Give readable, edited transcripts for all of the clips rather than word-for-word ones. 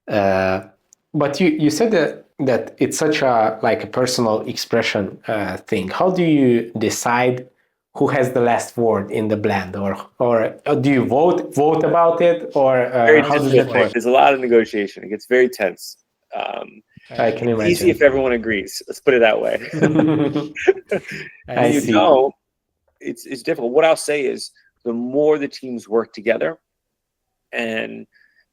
But you said that it's such a like a personal expression thing. How do you decide who has the last word in the blend, or do you vote about it, or Very how does difficult that thing. work? There's a lot of negotiation. It gets very tense. Um, I can it's easy if imagine. everyone agrees. Let's put it that way. I When you see. don't, it's difficult. What I'll say is the more the teams work together, and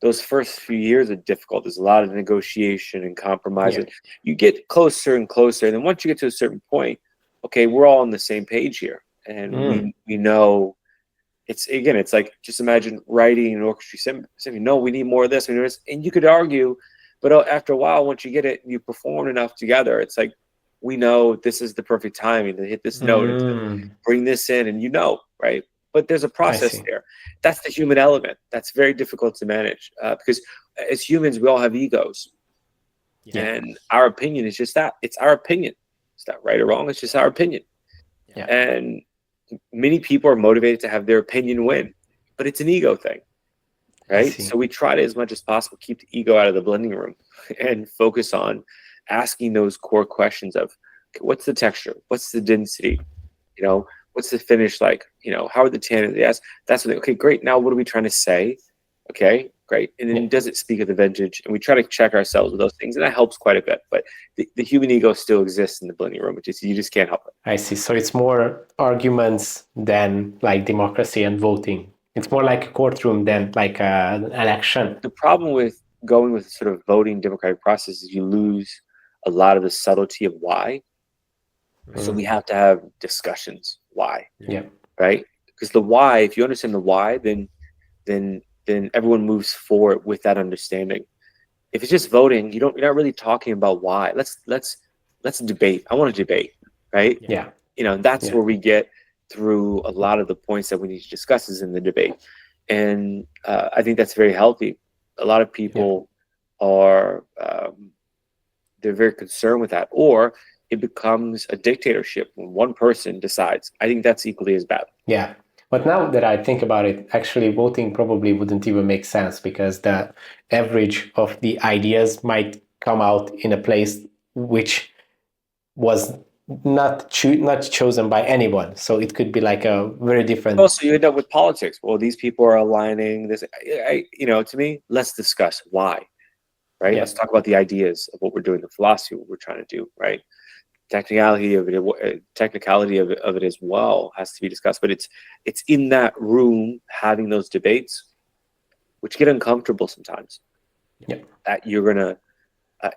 those first few years are difficult. There's a lot of negotiation and compromise. Yeah. You get closer and closer, and then once you get to a certain point, okay, we're all on the same page here, and we know. It's like, just imagine writing an orchestra symphony. No, we need more of this. And you could argue, but after a while, once you get it, you perform enough together. It's like, we know this is the perfect timing to hit this note and to bring this in, and right? But there's a I process see. there. That's the human element. That's very difficult to manage because as humans, we all have egos, Yeah. and our opinion is just that. It's our opinion. It's not right or wrong. It's just our opinion. Yeah. And many people are motivated to have their opinion win, but it's an ego thing, right? So we try to, as much as possible, keep the ego out of the blending room and focus on asking those core questions of, okay, what's the texture? What's the density? What's the finish like? How are the tannins? Yes, that's what okay, great. Now what are we trying to say? Okay, great. And then does it speak of the vintage? And we try to check ourselves with those things, and that helps quite a bit. But the human ego still exists in the blending room, you just can't help it. I see. So it's more arguments than like democracy and voting. It's more like a courtroom than like an election. The problem with going with sort of voting democratic process is you lose a lot of the subtlety of why. So we have to have discussions. Why? Yeah. Right? Because the why, if you understand the why, then everyone moves forward with that understanding. If it's just voting, you're not really talking about why. Let's debate. I want to debate, right? Yeah. That's where we get through a lot of the points that we need to discuss is in the debate. And I think that's very healthy. A lot of people are they're very concerned with that, or it becomes a dictatorship when one person decides. I think that's equally as bad. Yeah. But now that I think about it, actually voting probably wouldn't even make sense because the average of the ideas might come out in a place which was not chosen by anyone. So it could be like a very different. Also, you end up with politics. Well, these people are aligning this. To me, let's discuss why, right? Let's talk about the ideas of what we're doing, the philosophy, what we're trying to do, right? Technicality of it as well has to be discussed. But it's in that room having those debates, which get uncomfortable sometimes. That you're gonna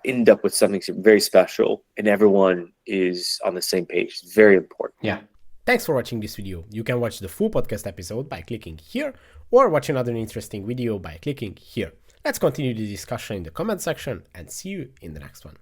end up with something very special, and everyone is on the same page. It's very important. Yeah. Thanks for watching this video. You can watch the full podcast episode by clicking here, or watch another interesting video by clicking here. Let's continue the discussion in the comment section and see you in the next one.